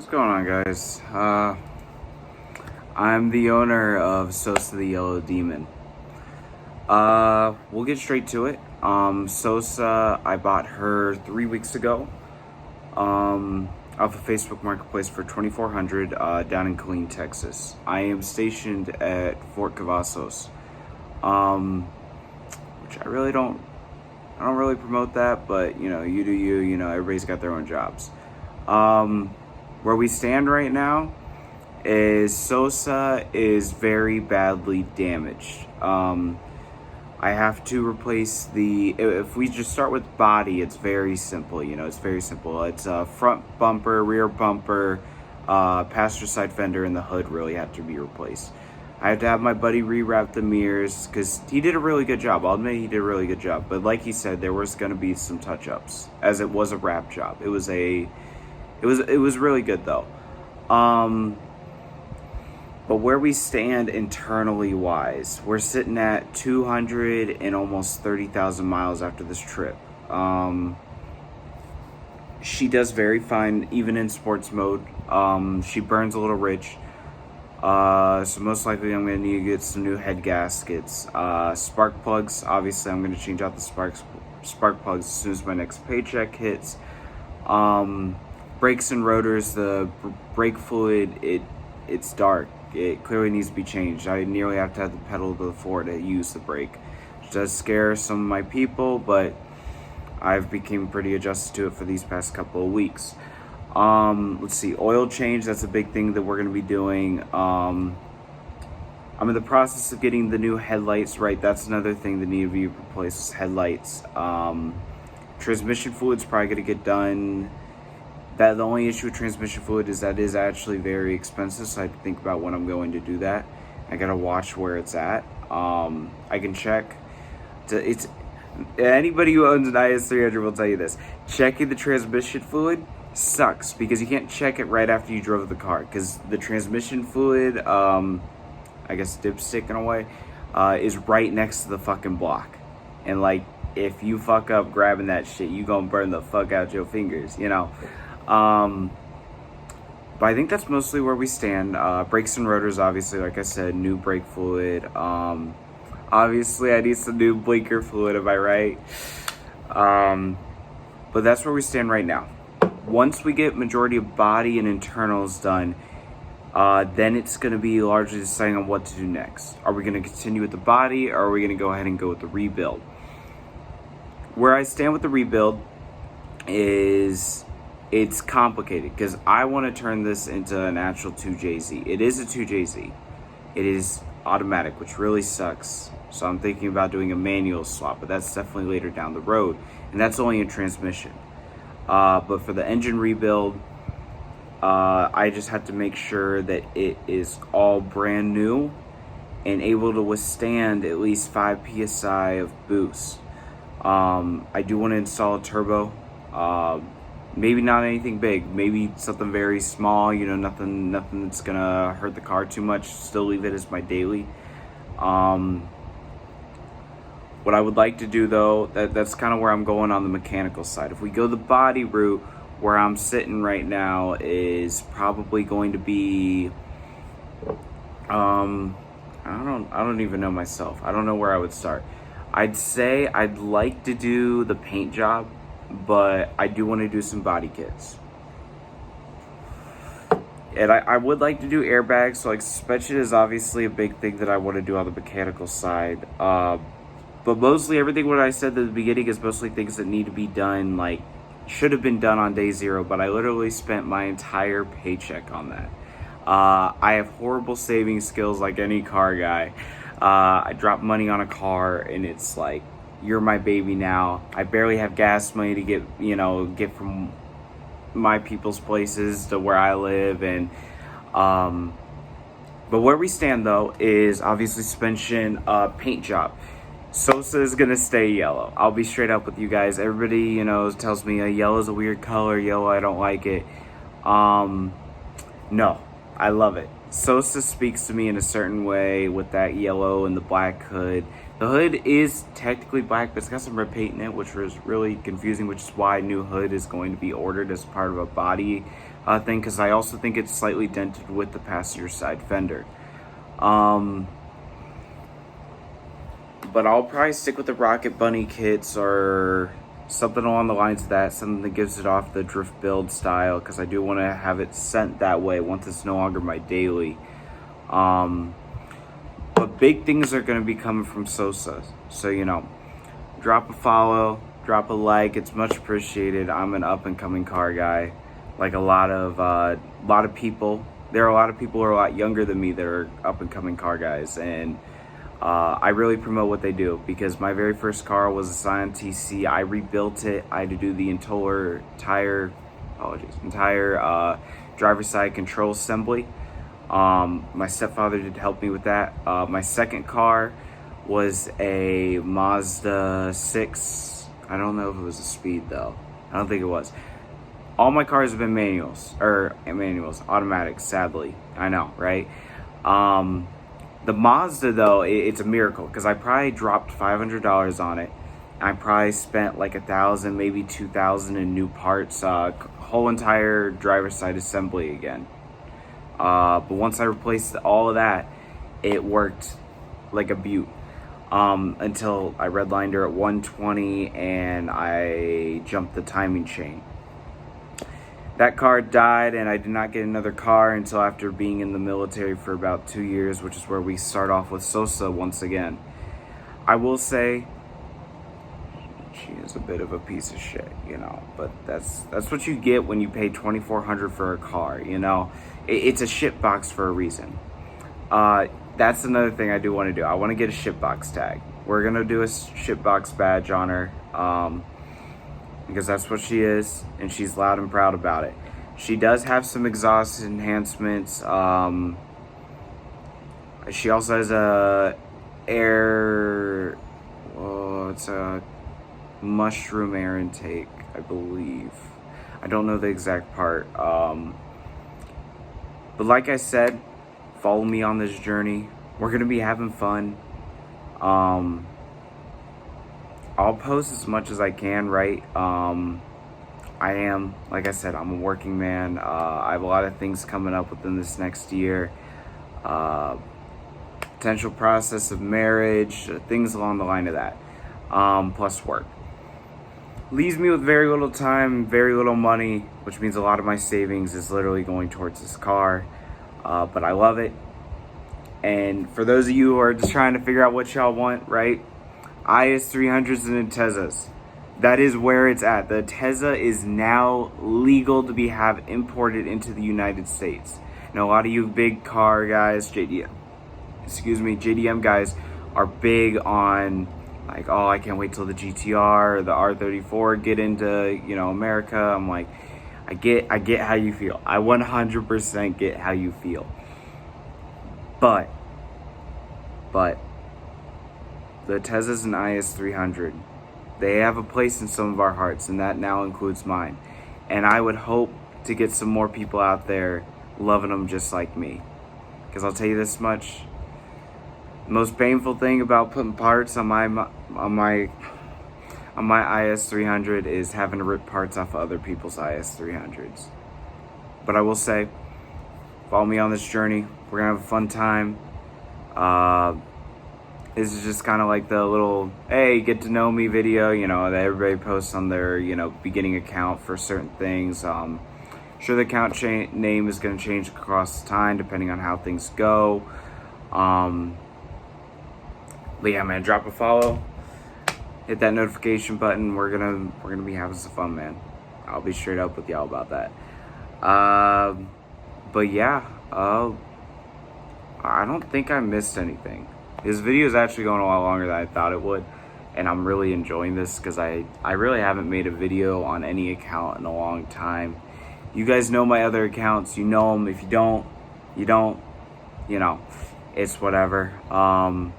What's going on, guys? I'm the owner of Sosa the Yellow Demon. We'll get straight to it. Sosa, I bought her 3 weeks ago, off of Facebook Marketplace for $2,400, down in Killeen, Texas. I am stationed at Fort Cavazos, which I don't really promote that, but you do you. Everybody's got their own jobs. Where we stand right now is Sosa is very badly damaged. I have to replace if we just start with body, it's very simple. It's very simple. It's a front bumper, rear bumper, passenger side fender, and the hood really have to be replaced. I have to have my buddy rewrap the mirrors because he did a really good job. I'll admit he did a really good job. But like he said, there was going to be some touch-ups as it was a wrap job. It was really good though. But where we stand internally wise, we're sitting at 200 and almost 30,000 miles after this trip. She does very fine, even in sports mode. She burns a little rich. So most likely I'm going to need to get some new head gaskets. Spark plugs, obviously I'm going to change out the spark plugs as soon as my next paycheck hits. Brakes and rotors, the brake fluid, it's dark. It clearly needs to be changed. I nearly have to have the pedal to the floor to use the brake, which does scare some of my people, but I've become pretty adjusted to it for these past couple of weeks. Let's see, oil change, that's a big thing that we're going to be doing. I'm in the process of getting the new headlights right. That's another thing that need to be replaced, headlights. Transmission fluid's probably going to get done. The only issue with transmission fluid is that is actually very expensive, so I have to think about when I'm going to do that. I gotta watch where it's at. I can check. It's anybody who owns an IS300 will tell you this. Checking the transmission fluid sucks because you can't check it right after you drove the car because the transmission fluid, I guess dipstick in a way, is right next to the fucking block, and like if you fuck up grabbing that shit, you gonna burn the fuck out your fingers, But I think that's mostly where we stand. Brakes and rotors, obviously, like I said, new brake fluid. Obviously, I need some new blinker fluid, am I right? But that's where we stand right now. Once we get majority of body and internals done, then it's going to be largely deciding on what to do next. Are we going to continue with the body, or are we going to go ahead and go with the rebuild? Where I stand with the rebuild is it's complicated because I want to turn this into an actual 2JZ. It is a 2JZ. It is automatic, which really sucks. So I'm thinking about doing a manual swap, but that's definitely later down the road. And that's only in transmission. But for the engine rebuild, I just have to make sure that it is all brand new and able to withstand at least 5 PSI of boost. I do want to install a turbo. Maybe not anything big, maybe something very small, nothing that's gonna hurt the car too much, still leave it as my daily. What I would like to do though, that's kind of where I'm going on the mechanical side. If we go the body route, where I'm sitting right now is probably going to be, I don't even know myself. I don't know where I would start. I'd say I'd like to do the paint job, but I do want to do some body kits. And I would like to do airbags, so like suspension is obviously a big thing that I want to do on the mechanical side. But mostly everything what I said at the beginning is mostly things that need to be done, like should have been done on day zero, but I literally spent my entire paycheck on that. I have horrible saving skills like any car guy. I drop money on a car and it's like, you're my baby now. I barely have gas money to get from my people's places to where I live. And but where we stand though is obviously suspension, paint job. Sosa is gonna stay yellow. I'll be straight up with you guys. Everybody tells me yellow is a weird color. Yellow, I don't like it. No, I love it. Sosa speaks to me in a certain way with that yellow and the black hood. The hood is technically black, but it's got some red paint in it, which was really confusing, which is why a new hood is going to be ordered as part of a body thing, because I also think it's slightly dented with the passenger side fender. But I'll probably stick with the Rocket Bunny kits or something along the lines of that, something that gives it off the drift build style, because I do want to have it sent that way once it's no longer my daily. But big things are going to be coming from Sosa, so drop a follow, drop a like, it's much appreciated. I'm an up and coming car guy, like a lot of people. There are a lot of people who are a lot younger than me that are up and coming car guys, and I really promote what they do, because my very first car was a Scion TC. I rebuilt it. I had to do the entire driver's side control assembly. My stepfather did help me with that. My second car was a Mazda 6. I don't know if it was a Speed though. I don't think it was. All my cars have been automatics, sadly. I know, right? The Mazda though, it's a miracle, because I probably dropped $500 on it. I probably spent like $1,000, maybe $2,000 in new parts, whole entire driver's side assembly again. But once I replaced all of that, it worked like a beaut. Until I redlined her at 120 and I jumped the timing chain. That car died, and I did not get another car until after being in the military for about 2 years, which is where we start off with Sosa once again. I will say, she is a bit of a piece of shit, but that's what you get when you pay $2,400 for a car, It's a shit box for a reason. That's another thing I do want to do. I want to get a shit box tag. We're going to do a shit box badge on her, because that's what she is, and she's loud and proud about it. She does have some exhaust enhancements. She also has it's a mushroom air intake, I believe. I don't know the exact part. But like I said, follow me on this journey. We're gonna be having fun. I'll post as much as I can, right? Like I said, I'm a working man. I have a lot of things coming up within this next year. Potential process of marriage, things along the line of that. Plus work. Leaves me with very little time, very little money, which means a lot of my savings is literally going towards this car. But I love it. And for those of you who are just trying to figure out what y'all want, right? IS300s and Intezas. That is where it's at. The Inteza is now legal to have imported into the United States. Now, a lot of you big car guys, JDM guys, are big on like, oh, I can't wait till the GTR or the R34 get into, America. I'm like, I get how you feel. I 100% get how you feel. But the Intezas and IS300, they have a place in some of our hearts, and that now includes mine. And I would hope to get some more people out there loving them just like me. Because I'll tell you this much, the most painful thing about putting parts on my IS300 is having to rip parts off of other people's IS300s. But I will say, follow me on this journey. We're gonna have a fun time. This is just kind of like the little, hey, get to know me video, that everybody posts on their, beginning account for certain things. Sure, the account name is going to change across time depending on how things go. But yeah, man, drop a follow, hit that notification button. We're gonna be having some fun, man. I'll be straight up with y'all about that. But yeah, I don't think I missed anything. This video is actually going a lot longer than I thought it would, and I'm really enjoying this because I really haven't made a video on any account in a long time. You guys know my other accounts. You know them. If you don't, you don't. It's whatever. I'm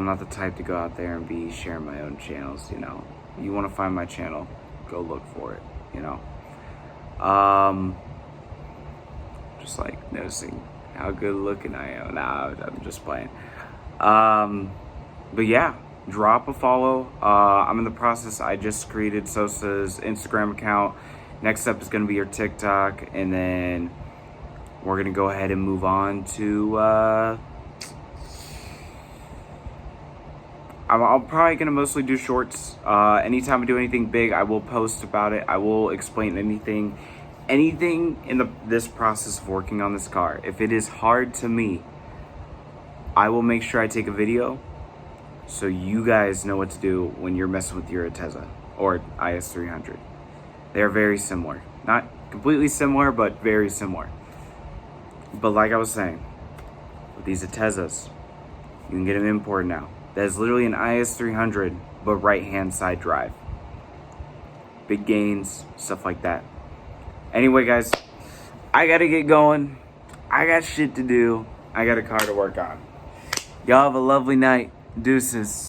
not the type to go out there and be sharing my own channels. You want to find my channel, go look for it. Just like noticing how good looking I am. Nah, I'm just playing. But yeah, drop a follow. I'm in the process. I just created Sosa's Instagram account, Next up is going to be your TikTok, and then we're going to go ahead and move on to, I'm probably going to mostly do shorts. Anytime I do anything big, I will post about it. I will explain anything in this process of working on this car. If it is hard to me, I will make sure I take a video so you guys know what to do when you're messing with your Atezza or IS300. They're very similar. Not completely similar, but very similar. But like I was saying, with these Atezzas, you can get them imported now. That is literally an IS300, but right-hand side drive. Big gains, stuff like that. Anyway, guys, I gotta get going. I got shit to do. I got a car to work on. Y'all have a lovely night. Deuces.